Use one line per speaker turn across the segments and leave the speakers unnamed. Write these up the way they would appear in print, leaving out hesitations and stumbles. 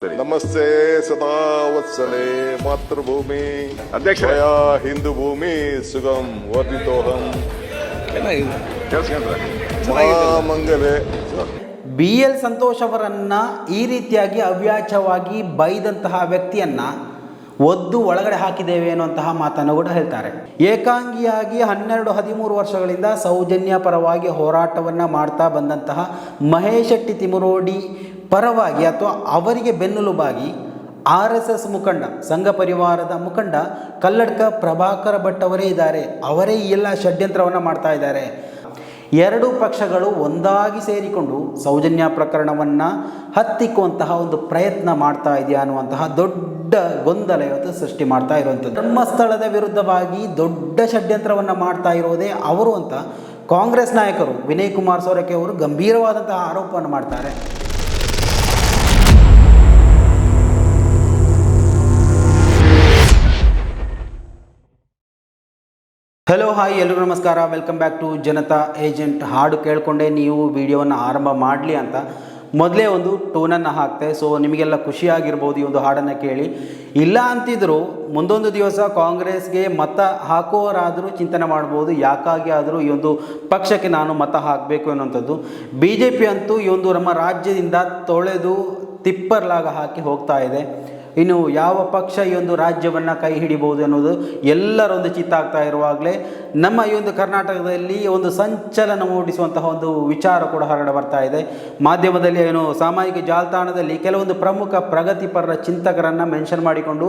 ನಮಸ್ತೆ ಸದಾ ವತ್ಸಲೆ ಮಾತೃಭೂಮಿ ಅಧ್ಯಕ್ಷ ಹಿಂದೂ ಭೂಮಿ ಸುಗಮ್ ವರ್ಧಿತೋಹಂ ಮಂಗಲೇ.
BL ಸಂತೋಷ್ ಅವರನ್ನ ಈ ರೀತಿಯಾಗಿ ಅವ್ಯಾಚವಾಗಿ ಬೈದಂತಹ ವ್ಯಕ್ತಿಯನ್ನ ಒದ್ದು ಒಳಗಡೆ ಹಾಕಿದ್ದೇವೆ ಅನ್ನುವಂತಹ ಮಾತನ್ನು ಕೂಡ ಹೇಳ್ತಾರೆ. ಏಕಾಂಗಿಯಾಗಿ 12-13 ವರ್ಷಗಳಿಂದ ಸೌಜನ್ಯ ಪರವಾಗಿ ಹೋರಾಟವನ್ನು ಮಾಡ್ತಾ ಬಂದಂತಹ ಮಹೇಶ್ ಶೆಟ್ಟಿ ತಿಮರೋಡಿ ಪರವಾಗಿ ಅಥವಾ ಅವರಿಗೆ ಬೆನ್ನೆಲುಬಾಗಿ RSS ಮುಖಂಡ ಸಂಘ ಪರಿವಾರದ ಮುಖಂಡ ಕಲ್ಲಡ್ಕ ಪ್ರಭಾಕರ ಭಟ್ ಅವರೇ ಇದ್ದಾರೆ. ಅವರೇ ಈ ಎಲ್ಲ ಷಡ್ಯಂತ್ರವನ್ನು ಮಾಡ್ತಾ ಇದ್ದಾರೆ. ಎರಡೂ ಪಕ್ಷಗಳು ಒಂದಾಗಿ ಸೇರಿಕೊಂಡು ಸೌಜನ್ಯ ಪ್ರಕರಣವನ್ನು ಹತ್ತಿಕ್ಕುವಂತಹ ಒಂದು ಪ್ರಯತ್ನ ಮಾಡ್ತಾ ಇದೆಯಾ ಅನ್ನುವಂತಹ ದೊಡ್ಡ ಗೊಂದಲ ಇವತ್ತು ಸೃಷ್ಟಿ ಮಾಡ್ತಾ ಇರುವಂಥದ್ದು. ಧರ್ಮಸ್ಥಳದ ವಿರುದ್ಧವಾಗಿ ದೊಡ್ಡ ಷಡ್ಯಂತ್ರವನ್ನು ಮಾಡ್ತಾ ಇರೋದೇ ಅವರು ಅಂತ ಕಾಂಗ್ರೆಸ್ ನಾಯಕರು ವಿನಯ್ ಕುಮಾರ್ ಸೊರಕೆ ಅವರು ಗಂಭೀರವಾದಂತಹ ಆರೋಪವನ್ನು ಮಾಡ್ತಾರೆ. ಹಲೋ ಹಾಯ್ ಎಲ್ರಿಗೂ ನಮಸ್ಕಾರ, welcome back to Janata agent. ಹಾಡು ಕೇಳಿಕೊಂಡೇ ನೀವು ವಿಡಿಯೋವನ್ನು ಆರಂಭ ಮಾಡಲಿ ಅಂತ ಮೊದಲೇ ಒಂದು ಟೋನನ್ನು ಹಾಕ್ತೆ. ಸೊ ನಿಮಗೆಲ್ಲ ಖುಷಿಯಾಗಿರ್ಬೋದು ಈ ಒಂದು ಹಾಡನ್ನು ಕೇಳಿ. ಇಲ್ಲ ಅಂತಿದ್ರು ಮುಂದೊಂದು ದಿವಸ ಕಾಂಗ್ರೆಸ್ಗೆ ಮತ ಹಾಕೋರಾದರೂ ಚಿಂತನೆ ಮಾಡ್ಬೋದು, ಯಾಕಾಗಿ ಆದರೂ ಈ ಒಂದು ಪಕ್ಷಕ್ಕೆ ನಾನು ಮತ ಹಾಕಬೇಕು ಅನ್ನುವಂಥದ್ದು. BJP ಅಂತೂ ಈ ಒಂದು ನಮ್ಮ ರಾಜ್ಯದಿಂದ ತೊಳೆದು ತಿಪ್ಪರ್ಲಾಗ ಹಾಕಿ ಹೋಗ್ತಾ ಇದೆ. ಇನ್ನು ಯಾವ ಪಕ್ಷ ಈ ಒಂದು ರಾಜ್ಯವನ್ನು ಕೈ ಹಿಡಿಬೋದು ಅನ್ನೋದು ಎಲ್ಲರೊಂದು ಚಿತ್ತಾಗ್ತಾ ಇರುವಾಗಲೇ ನಮ್ಮ ಈ ಒಂದು ಕರ್ನಾಟಕದಲ್ಲಿ ಒಂದು ಸಂಚಲನ ಮೂಡಿಸುವಂತಹ ಒಂದು ವಿಚಾರ ಕೂಡ ಹೊರಗಡೆ ಬರ್ತಾ ಇದೆ. ಮಾಧ್ಯಮದಲ್ಲಿ ಸಾಮಾಜಿಕ ಜಾಲತಾಣದಲ್ಲಿ ಕೆಲವೊಂದು ಪ್ರಮುಖ ಪ್ರಗತಿಪರರ ಚಿಂತಕರನ್ನು ಮೆನ್ಷನ್ ಮಾಡಿಕೊಂಡು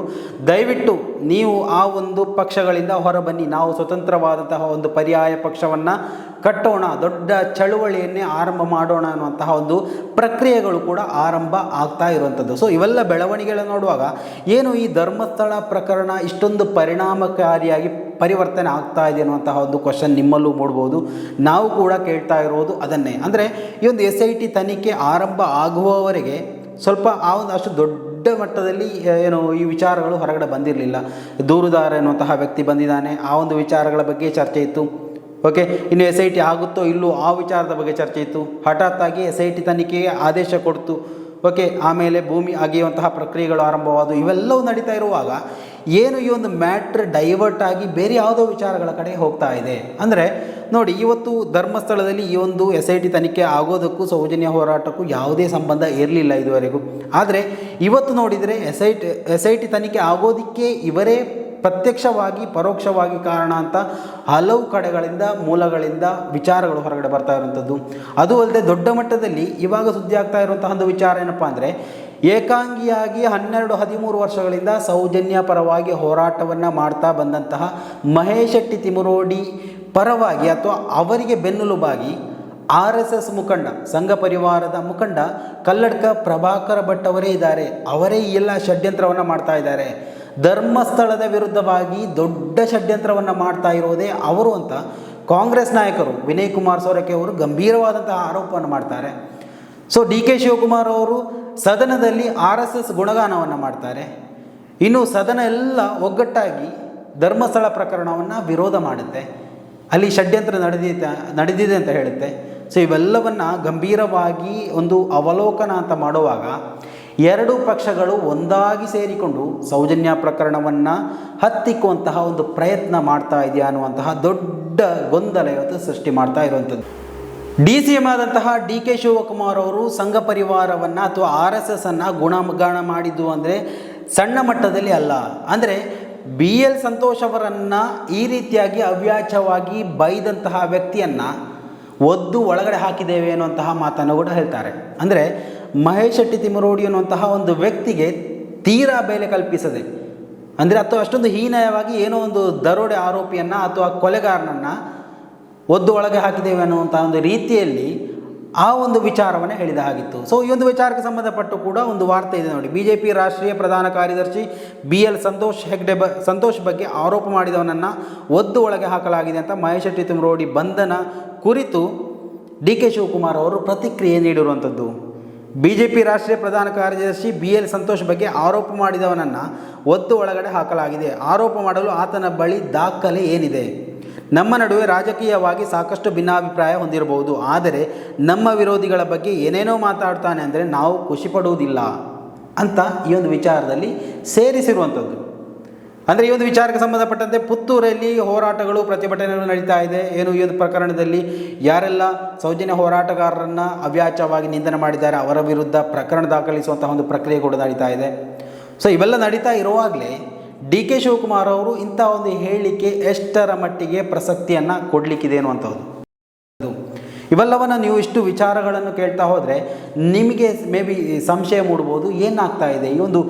ದಯವಿಟ್ಟು ನೀವು ಆ ಒಂದು ಪಕ್ಷಗಳಿಂದ ಹೊರಬನ್ನಿ, ನಾವು ಸ್ವತಂತ್ರವಾದಂತಹ ಒಂದು ಪರ್ಯಾಯ ಪಕ್ಷವನ್ನು ಕಟ್ಟೋಣ, ದೊಡ್ಡ ಚಳುವಳಿಯನ್ನೇ ಆರಂಭ ಮಾಡೋಣ ಅನ್ನುವಂತಹ ಒಂದು ಪ್ರಕ್ರಿಯೆಗಳು ಕೂಡ ಆರಂಭ ಆಗ್ತಾ ಇರುವಂಥದ್ದು. ಸೊ ಇವೆಲ್ಲ ಬೆಳವಣಿಗೆಗಳನ್ನು ನೋಡುವಾಗ ಏನು ಈ ಧರ್ಮಸ್ಥಳ ಪ್ರಕರಣ ಇಷ್ಟೊಂದು ಪರಿಣಾಮಕಾರಿಯಾಗಿ ಪರಿವರ್ತನೆ ಆಗ್ತಾ ಇದೆ ಅನ್ನುವಂತಹ ಒಂದು ಕ್ವಶನ್ ನಿಮ್ಮಲ್ಲೂ ಮೂಡ್ಬೋದು. ನಾವು ಕೂಡ ಕೇಳ್ತಾ ಇರೋದು ಅದನ್ನೇ. ಅಂದರೆ ಈ ಒಂದು SIT ತನಿಖೆ ಆರಂಭ ಆಗುವವರೆಗೆ ಸ್ವಲ್ಪ ಆ ಒಂದು ಅಷ್ಟು ದೊಡ್ಡ ಮಟ್ಟದಲ್ಲಿ ಈ ವಿಚಾರಗಳು ಹೊರಗಡೆ ಬಂದಿರಲಿಲ್ಲ. ದೂರುದಾರ ಎನ್ನುವಂತಹ ವ್ಯಕ್ತಿ ಬಂದಿದ್ದಾನೆ, ಆ ಒಂದು ವಿಚಾರಗಳ ಬಗ್ಗೆ ಚರ್ಚೆ ಇತ್ತು. ಓಕೆ, ಇನ್ನು SIT ಆಗುತ್ತೋ ಇಲ್ಲೋ ಆ ವಿಚಾರದ ಬಗ್ಗೆ ಚರ್ಚೆ ಇತ್ತು. ಹಠಾತ್ತಾಗಿ SIT ತನಿಖೆಗೆ ಆದೇಶ ಕೊಡ್ತು. ಓಕೆ, ಆಮೇಲೆ ಭೂಮಿ ಅಗೆಯುವಂತಹ ಪ್ರಕ್ರಿಯೆಗಳು ಆರಂಭವಾದವು. ಇವೆಲ್ಲವೂ ನಡೀತಾ ಇರುವಾಗ ಏನು ಈ ಒಂದು ಮ್ಯಾಟ್ರ್ ಡೈವರ್ಟ್ ಆಗಿ ಬೇರೆ ಯಾವುದೋ ವಿಚಾರಗಳ ಕಡೆ ಹೋಗ್ತಾ ಇದೆ. ಅಂದರೆ ನೋಡಿ, ಇವತ್ತು ಧರ್ಮಸ್ಥಳದಲ್ಲಿ ಈ ಒಂದು SIT ತನಿಖೆ ಆಗೋದಕ್ಕೂ ಸೌಜನ್ಯ ಹೋರಾಟಕ್ಕೂ ಯಾವುದೇ ಸಂಬಂಧ ಇರಲಿಲ್ಲ ಇದುವರೆಗೂ. ಆದರೆ ಇವತ್ತು ನೋಡಿದರೆ SIT ತನಿಖೆ ಆಗೋದಕ್ಕೆ ಇವರೇ ಪ್ರತ್ಯಕ್ಷವಾಗಿ ಪರೋಕ್ಷವಾಗಿ ಕಾರಣ ಅಂತ ಹಲವು ಕಡೆಗಳಿಂದ ಮೂಲಗಳಿಂದ ವಿಚಾರಗಳು ಹೊರಗಡೆ ಬರ್ತಾ ಇರುವಂಥದ್ದು. ಅದು ಅಲ್ಲದೆ ದೊಡ್ಡ ಮಟ್ಟದಲ್ಲಿ ಇವಾಗ ಸುದ್ದಿ ಆಗ್ತಾ ಇರುವಂತಹ ಒಂದು ವಿಚಾರ ಏನಪ್ಪ ಅಂದರೆ, ಏಕಾಂಗಿಯಾಗಿ 12-13 ವರ್ಷಗಳಿಂದ ಸೌಜನ್ಯ ಪರವಾಗಿ ಹೋರಾಟವನ್ನು ಮಾಡ್ತಾ ಬಂದಂತಹ ಮಹೇಶ್ ಶೆಟ್ಟಿ ತಿಮರೋಡಿ ಪರವಾಗಿ ಅಥವಾ ಅವರಿಗೆ ಬೆನ್ನೆಲುಬಾಗಿ RSS ಮುಖಂಡ ಸಂಘ ಪರಿವಾರದ ಮುಖಂಡ ಕಲ್ಲಡ್ಕ ಪ್ರಭಾಕರ ಭಟ್ ಅವರೇ ಇದ್ದಾರೆ. ಅವರೇ ಈ ಎಲ್ಲ ಷಡ್ಯಂತ್ರವನ್ನು ಮಾಡ್ತಾ ಇದ್ದಾರೆ. ಧರ್ಮಸ್ಥಳದ ವಿರುದ್ಧವಾಗಿ ದೊಡ್ಡ ಷಡ್ಯಂತ್ರವನ್ನು ಮಾಡ್ತಾ ಇರೋದೇ ಅವರು ಅಂತ ಕಾಂಗ್ರೆಸ್ ನಾಯಕರು ವಿನಯ್ ಕುಮಾರ್ ಸೊರಕೆ ಅವರು ಗಂಭೀರವಾದಂತಹ ಆರೋಪವನ್ನು ಮಾಡ್ತಾರೆ. ಸೊ DK ಶಿವಕುಮಾರ್ ಅವರು ಸದನದಲ್ಲಿ RSS ಗುಣಗಾನವನ್ನು ಮಾಡ್ತಾರೆ. ಇನ್ನು ಸದನ ಎಲ್ಲ ಒಗ್ಗಟ್ಟಾಗಿ ಧರ್ಮಸ್ಥಳ ಪ್ರಕರಣವನ್ನು ವಿರೋಧ ಮಾಡುತ್ತೆ, ಅಲ್ಲಿ ಷಡ್ಯಂತ್ರ ನಡೆದಿದೆ ಅಂತ ಹೇಳುತ್ತೆ. ಸೊ ಇವೆಲ್ಲವನ್ನು ಗಂಭೀರವಾಗಿ ಒಂದು ಅವಲೋಕನ ಅಂತ ಮಾಡುವಾಗ ಎರಡೂ ಪಕ್ಷಗಳು ಒಂದಾಗಿ ಸೇರಿಕೊಂಡು ಸೌಜನ್ಯ ಪ್ರಕರಣವನ್ನು ಹತ್ತಿಕ್ಕುವಂತಹ ಒಂದು ಪ್ರಯತ್ನ ಮಾಡ್ತಾ ಇದೆಯಾ ಅನ್ನುವಂತಹ ದೊಡ್ಡ ಗೊಂದಲ ಇವತ್ತು ಸೃಷ್ಟಿ ಮಾಡ್ತಾ ಇರುವಂಥದ್ದು. DCM ಆದಂತಹ DK ಶಿವಕುಮಾರ್ ಅವರು ಸಂಘ ಪರಿವಾರವನ್ನು ಅಥವಾ RSS ಅನ್ನು ಗುಣಗಾನ ಮಾಡಿದ್ದು ಅಂದರೆ ಸಣ್ಣ ಮಟ್ಟದಲ್ಲಿ ಅಲ್ಲ. ಅಂದರೆ BL ಸಂತೋಷ್ ಅವರನ್ನು ಈ ರೀತಿಯಾಗಿ ಅವ್ಯಾಚವಾಗಿ ಬೈದಂತಹ ವ್ಯಕ್ತಿಯನ್ನು ಒದ್ದು ಒಳಗಡೆ ಹಾಕಿದ್ದೇವೆ ಅನ್ನುವಂತಹ ಮಾತನ್ನು ಕೂಡ ಹೇಳ್ತಾರೆ. ಅಂದರೆ ಮಹೇಶ್ ಶೆಟ್ಟಿ ತಿಮರೋಡಿ ಅನ್ನುವಂತಹ ಒಂದು ವ್ಯಕ್ತಿಗೆ ತೀರಾ ಬೆಲೆ ಕಲ್ಪಿಸದೆ, ಅಂದರೆ ಅಥವಾ ಅಷ್ಟೊಂದು ಹೀನಾಯವಾಗಿ ಏನೋ ಒಂದು ದರೋಡೆ ಆರೋಪಿಯನ್ನು ಅಥವಾ ಕೊಲೆಗಾರನನ್ನು ಒದ್ದು ಒಳಗೆ ಹಾಕಿದ್ದೇವೆ ಅನ್ನುವಂಥ ಒಂದು ರೀತಿಯಲ್ಲಿ ಆ ಒಂದು ವಿಚಾರವನ್ನು ಹೇಳಿದ ಹಾಗಿತ್ತು. ಸೊ ಈ ಒಂದು ವಿಚಾರಕ್ಕೆ ಸಂಬಂಧಪಟ್ಟು ಕೂಡ ಒಂದು ವಾರ್ತೆ ಇದೆ ನೋಡಿ. BJP ರಾಷ್ಟ್ರೀಯ ಪ್ರಧಾನ ಕಾರ್ಯದರ್ಶಿ BL ಸಂತೋಷ್ ಬಗ್ಗೆ ಆರೋಪ ಮಾಡಿದವನನ್ನು ಒದ್ದು ಒಳಗೆ ಹಾಕಲಾಗಿದೆ ಅಂತ ಮಹೇಶ್ ಶೆಟ್ಟಿ ತಿಮರೋಡಿ ಬಂಧನ ಕುರಿತು DK ಶಿವಕುಮಾರ್ ಅವರು ಪ್ರತಿಕ್ರಿಯೆ ನೀಡಿರುವಂಥದ್ದು. BJP ರಾಷ್ಟ್ರೀಯ ಪ್ರಧಾನ ಕಾರ್ಯದರ್ಶಿ BL ಸಂತೋಷ್ ಬಗ್ಗೆ ಆರೋಪ ಮಾಡಿದವನನ್ನು ಒದ್ದು ಒಳಗಡೆ ಹಾಕಲಾಗಿದೆ. ಆರೋಪ ಮಾಡಲು ಆತನ ಬಳಿ ದಾಖಲೆ ಏನಿದೆ? ನಮ್ಮ ನಡುವೆ ರಾಜಕೀಯವಾಗಿ ಸಾಕಷ್ಟು ಭಿನ್ನಾಭಿಪ್ರಾಯ ಹೊಂದಿರಬಹುದು, ಆದರೆ ನಮ್ಮ ವಿರೋಧಿಗಳ ಬಗ್ಗೆ ಏನೇನೋ ಮಾತಾಡ್ತಾನೆ ಅಂದರೆ ನಾವು ಖುಷಿ ಪಡುವುದಿಲ್ಲ. ಅಂತ ಈ ಒಂದು ವಿಚಾರದಲ್ಲಿ ಸೇರಿಸಿರುವಂಥದ್ದು. ಅಂದರೆ ಈ ಒಂದು ವಿಚಾರಕ್ಕೆ ಸಂಬಂಧಪಟ್ಟಂತೆ ಪುತ್ತೂರಲ್ಲಿ ಹೋರಾಟಗಳು, ಪ್ರತಿಭಟನೆಗಳು ನಡೀತಾ ಇದೆ. ಏನು ಈ ಒಂದು ಪ್ರಕರಣದಲ್ಲಿ ಯಾರೆಲ್ಲ ಸೌಜನ್ಯ ಹೋರಾಟಗಾರರನ್ನು ಅವ್ಯಾಚ್ಯವಾಗಿ ನಿಂದನೆ ಮಾಡಿದ್ದಾರೆ ಅವರ ವಿರುದ್ಧ ಪ್ರಕರಣ ದಾಖಲಿಸುವಂತಹ ಒಂದು ಪ್ರಕ್ರಿಯೆ ಕೂಡ ನಡೀತಾ ಇದೆ. ಸೊ ಇವೆಲ್ಲ ನಡೀತಾ ಇರುವಾಗಲೇ ಡಿ ಕೆ ಶಿವಕುಮಾರ್ ಅವರು ಇಂಥ ಒಂದು ಹೇಳಿಕೆ ಎಷ್ಟರ ಮಟ್ಟಿಗೆ ಪ್ರಸಕ್ತಿಯನ್ನು ಕೊಡಲಿಕ್ಕಿದೆ ಅನ್ನುವಂಥದ್ದು. ಇವೆಲ್ಲವನ್ನು ನೀವು ಇಷ್ಟು ವಿಚಾರಗಳನ್ನು ಕೇಳ್ತಾ ಹೋದರೆ ನಿಮಗೆ ಮೇ ಬಿ ಸಂಶಯ ಮೂಡ್ಬೋದು, ಏನಾಗ್ತಾ ಇದೆ ಈ ಒಂದು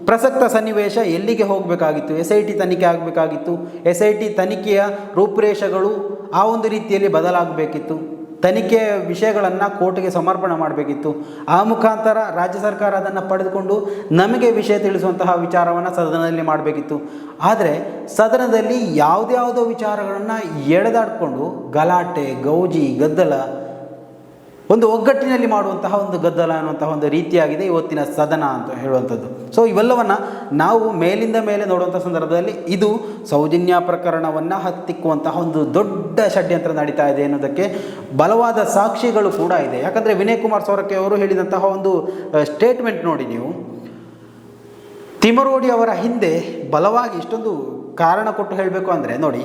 ಪ್ರಸಕ್ತ ಸನ್ನಿವೇಶ, ಎಲ್ಲಿಗೆ ಹೋಗಬೇಕಾಗಿತ್ತು, SIT ತನಿಖೆ ಆಗಬೇಕಾಗಿತ್ತು, SIT ತನಿಖೆಯ ರೂಪುರೇಷೆಗಳು ಆ ಒಂದು ರೀತಿಯಲ್ಲಿ ಬದಲಾಗಬೇಕಿತ್ತು, ತನಿಖೆಯ ವಿಷಯಗಳನ್ನು ಕೋರ್ಟ್ಗೆ ಸಮರ್ಪಣೆ ಮಾಡಬೇಕಿತ್ತು, ಆ ಮುಖಾಂತರ ರಾಜ್ಯ ಸರ್ಕಾರ ಅದನ್ನು ಪಡೆದುಕೊಂಡು ನಮಗೆ ವಿಷಯ ತಿಳಿಸುವಂತಹ ವಿಚಾರವನ್ನು ಸದನದಲ್ಲಿ ಮಾಡಬೇಕಿತ್ತು. ಆದರೆ ಸದನದಲ್ಲಿ ಯಾವುದ್ಯಾವುದೋ ವಿಚಾರಗಳನ್ನು ಎಳೆದಾಡಿಕೊಂಡು ಗಲಾಟೆ, ಗೌಜಿ, ಗದ್ದಲ, ಒಂದು ಒಗ್ಗಟ್ಟಿನಲ್ಲಿ ಮಾಡುವಂತಹ ಒಂದು ಗದ್ದಲ ಅನ್ನುವಂತಹ ಒಂದು ರೀತಿಯಾಗಿದೆ ಇವತ್ತಿನ ಸದನ ಅಂತ ಹೇಳುವಂಥದ್ದು. ಸೊ ಇವೆಲ್ಲವನ್ನು ನಾವು ಮೇಲಿಂದ ಮೇಲೆ ನೋಡುವಂಥ ಸಂದರ್ಭದಲ್ಲಿ ಇದು ಸೌಜನ್ಯ ಪ್ರಕರಣವನ್ನು ಹತ್ತಿಕ್ಕುವಂತಹ ಒಂದು ದೊಡ್ಡ ಷಡ್ಯಂತ್ರ ನಡೀತಾ ಇದೆ ಅನ್ನೋದಕ್ಕೆ ಬಲವಾದ ಸಾಕ್ಷಿಗಳು ಕೂಡ ಇದೆ. ಯಾಕಂದರೆ ವಿನಯ್ ಕುಮಾರ್ ಸೊರಕೆ ಅವರು ಹೇಳಿದಂತಹ ಒಂದು ಸ್ಟೇಟ್ಮೆಂಟ್ ನೋಡಿ ನೀವು, ತಿಮರೋಡಿ ಅವರ ಹಿಂದೆ ಬಲವಾಗಿ ಇಷ್ಟೊಂದು ಕಾರಣ ಕೊಟ್ಟು ಹೇಳಬೇಕು ಅಂದರೆ ನೋಡಿ,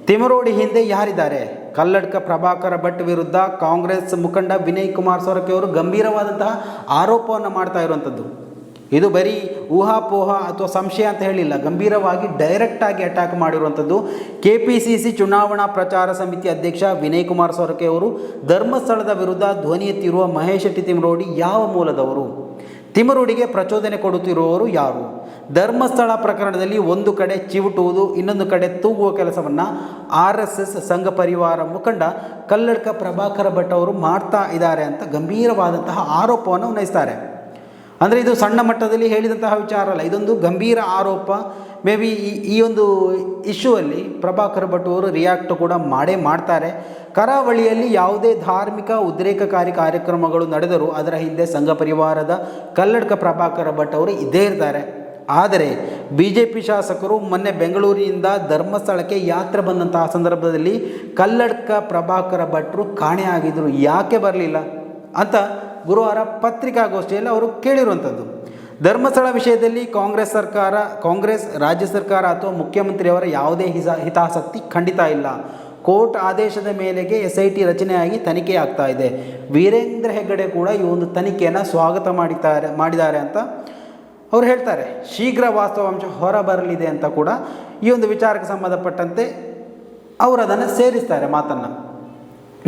ತಿಮರೋಡಿ ಹಿಂದೆ ಯಾರಿದ್ದಾರೆ? ಕಲ್ಲಡ್ಕ ಪ್ರಭಾಕರ ಭಟ್ ವಿರುದ್ಧ ಕಾಂಗ್ರೆಸ್ ಮುಖಂಡ ವಿನಯ್ ಕುಮಾರ್ ಸೊರಕೆ ಅವರು ಗಂಭೀರವಾದಂತಹ ಆರೋಪವನ್ನು ಮಾಡ್ತಾ ಇರುವಂಥದ್ದು. ಇದು ಬರೀ ಊಹಾಪೋಹ ಅಥವಾ ಸಂಶಯ ಅಂತ ಹೇಳಿಲ್ಲ, ಗಂಭೀರವಾಗಿ ಡೈರೆಕ್ಟಾಗಿ ಅಟ್ಯಾಕ್ ಮಾಡಿರುವಂಥದ್ದು. KPCC ಚುನಾವಣಾ ಪ್ರಚಾರ ಸಮಿತಿ ಅಧ್ಯಕ್ಷ ವಿನಯ್ ಕುಮಾರ್ ಸೊರಕೆ ಅವರು ಧರ್ಮಸ್ಥಳದ ವಿರುದ್ಧ ಧ್ವನಿ ಎತ್ತಿರುವ ಮಹೇಶ್ ಶೆಟ್ಟಿ ತಿಮರೋಡಿ ಯಾವ ಮೂಲದವರು? ತಿಮರೋಡಿಗೆ ಪ್ರಚೋದನೆ ಕೊಡುತ್ತಿರುವವರು ಯಾರು? ಧರ್ಮಸ್ಥಳ ಪ್ರಕರಣದಲ್ಲಿ ಒಂದು ಕಡೆ ಚಿವುಟುವುದು, ಇನ್ನೊಂದು ಕಡೆ ತೂಗುವ ಕೆಲಸವನ್ನು RSS ಸಂಘ ಪರಿವಾರ ಮುಖಂಡ ಕಲ್ಲಡ್ಕ ಪ್ರಭಾಕರ ಭಟ್ ಅವರು ಮಾಡ್ತಾ ಇದ್ದಾರೆ ಅಂತ ಗಂಭೀರವಾದಂತಹ ಆರೋಪವನ್ನು ಉನ್ನಯಿಸ್ತಾರೆ. ಅಂದರೆ ಇದು ಸಣ್ಣ ಮಟ್ಟದಲ್ಲಿ ಹೇಳಿದಂತಹ ವಿಚಾರ ಅಲ್ಲ, ಇದೊಂದು ಗಂಭೀರ ಆರೋಪ. ಮೇ ಬಿ ಈ ಒಂದು ಇಶ್ಯೂ ಅಲ್ಲಿ ಪ್ರಭಾಕರ್ ಭಟ್ ಅವರು ರಿಯಾಕ್ಟ್ ಕೂಡ ಮಾಡ್ತಾರೆ. ಕರಾವಳಿಯಲ್ಲಿ ಯಾವುದೇ ಧಾರ್ಮಿಕ ಉದ್ರೇಕಕಾರಿ ಕಾರ್ಯಕ್ರಮಗಳು ನಡೆದರೂ ಅದರ ಹಿಂದೆ ಸಂಘ ಪರಿವಾರದ ಕಲ್ಲಡ್ಕ ಪ್ರಭಾಕರ ಭಟ್ ಅವರು ಇದ್ದೇ ಇರ್ತಾರೆ. ಆದರೆ BJP ಶಾಸಕರು ಮೊನ್ನೆ ಬೆಂಗಳೂರಿನಿಂದ ಧರ್ಮಸ್ಥಳಕ್ಕೆ ಯಾತ್ರೆ ಬಂದಂತಹ ಸಂದರ್ಭದಲ್ಲಿ ಕಲ್ಲಡ್ಕ ಪ್ರಭಾಕರ ಭಟ್ರು ಕಾಣೆಯಾಗಿದ್ದರು, ಯಾಕೆ ಬರಲಿಲ್ಲ ಅಂತ ಗುರುವಾರ ಪತ್ರಿಕಾಗೋಷ್ಠಿಯಲ್ಲಿ ಅವರು ಕೇಳಿರುವಂಥದ್ದು. ಧರ್ಮಸ್ಥಳ ವಿಷಯದಲ್ಲಿ ಕಾಂಗ್ರೆಸ್ ರಾಜ್ಯ ಸರ್ಕಾರ ಅಥವಾ ಮುಖ್ಯಮಂತ್ರಿಯವರ ಯಾವುದೇ ಹಿತಾಸಕ್ತಿ ಖಂಡಿತ ಇಲ್ಲ. ಕೋರ್ಟ್ ಆದೇಶದ ಮೇಲೆಗೆ SIT ರಚನೆಯಾಗಿ ತನಿಖೆ ಆಗ್ತಾ ಇದೆ. ವೀರೇಂದ್ರ ಹೆಗ್ಗಡೆ ಕೂಡ ಈ ಒಂದು ತನಿಖೆಯನ್ನು ಸ್ವಾಗತ ಮಾಡಿದ್ದಾರೆ ಅಂತ ಅವರು ಹೇಳ್ತಾರೆ. ಶೀಘ್ರ ವಾಸ್ತವಾಂಶ ಹೊರಬರಲಿದೆ ಅಂತ ಕೂಡ ಈ ಒಂದು ವಿಚಾರಕ್ಕೆ ಸಂಬಂಧಪಟ್ಟಂತೆ ಅವರು ಅದನ್ನು ಸೇರಿಸ್ತಾರೆ ಮಾತನ್ನು.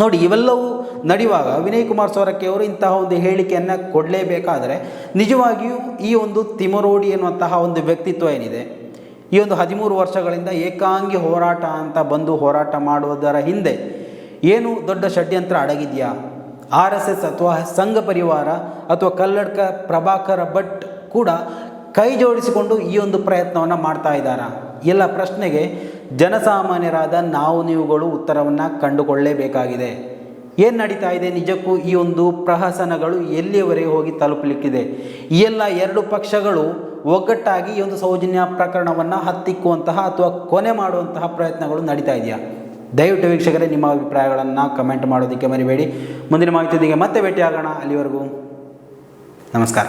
ನೋಡಿ, ಇವೆಲ್ಲವೂ ನಡೆಯುವಾಗ ವಿನಯ್ ಕುಮಾರ್ ಸೊರಕೆ ಅವರು ಇಂತಹ ಒಂದು ಹೇಳಿಕೆಯನ್ನು ಕೊಡಲೇಬೇಕಾದರೆ ನಿಜವಾಗಿಯೂ ಈ ಒಂದು ತಿಮರೋಡಿ ಎನ್ನುವಂತಹ ಒಂದು ವ್ಯಕ್ತಿತ್ವ ಏನಿದೆ, ಈ ಒಂದು 13 ವರ್ಷಗಳಿಂದ ಏಕಾಂಗಿ ಹೋರಾಟ ಅಂತ ಬಂದು ಹೋರಾಟ ಮಾಡುವುದರ ಹಿಂದೆ ಏನು ದೊಡ್ಡ ಷಡ್ಯಂತ್ರ ಅಡಗಿದೆಯಾ? RSS ಅಥವಾ ಸಂಘ ಪರಿವಾರ ಅಥವಾ ಕಲ್ಲಡ್ಕ ಪ್ರಭಾಕರ ಭಟ್ ಕೂಡ ಕೈ ಜೋಡಿಸಿಕೊಂಡು ಈ ಒಂದು ಪ್ರಯತ್ನವನ್ನು ಮಾಡ್ತಾ ಇದ್ದಾರಾ? ಎಲ್ಲ ಪ್ರಶ್ನೆಗೆ ಜನಸಾಮಾನ್ಯರಾದ ನಾವು ನೀವುಗಳು ಉತ್ತರವನ್ನು ಕಂಡುಕೊಳ್ಳಲೇಬೇಕಾಗಿದೆ. ಏನು ನಡೀತಾ ಇದೆ ನಿಜಕ್ಕೂ? ಈ ಒಂದು ಪ್ರಹಸನಗಳು ಎಲ್ಲಿಯವರೆಗೆ ಹೋಗಿ ತಲುಪಲಿಕ್ಕಿದೆ? ಈ ಎಲ್ಲ ಎರಡು ಪಕ್ಷಗಳು ಒಗ್ಗಟ್ಟಾಗಿ ಈ ಒಂದು ಸೌಜನ್ಯ ಪ್ರಕರಣವನ್ನು ಹತ್ತಿಕ್ಕುವಂತಹ ಅಥವಾ ಕೊನೆ ಮಾಡುವಂತಹ ಪ್ರಯತ್ನಗಳು ನಡೀತಾ ಇದೆಯಾ? ದಯವಿಟ್ಟು ವೀಕ್ಷಕರೇ, ನಿಮ್ಮ ಅಭಿಪ್ರಾಯಗಳನ್ನು ಕಮೆಂಟ್ ಮಾಡೋದಕ್ಕೆ ಮರಿಬೇಡಿ. ಮುಂದಿನ ಮಾಹಿತಿಯೊಂದಿಗೆ ಮತ್ತೆ ಭೇಟಿಯಾಗೋಣ. ಅಲ್ಲಿವರೆಗೂ ನಮಸ್ಕಾರ.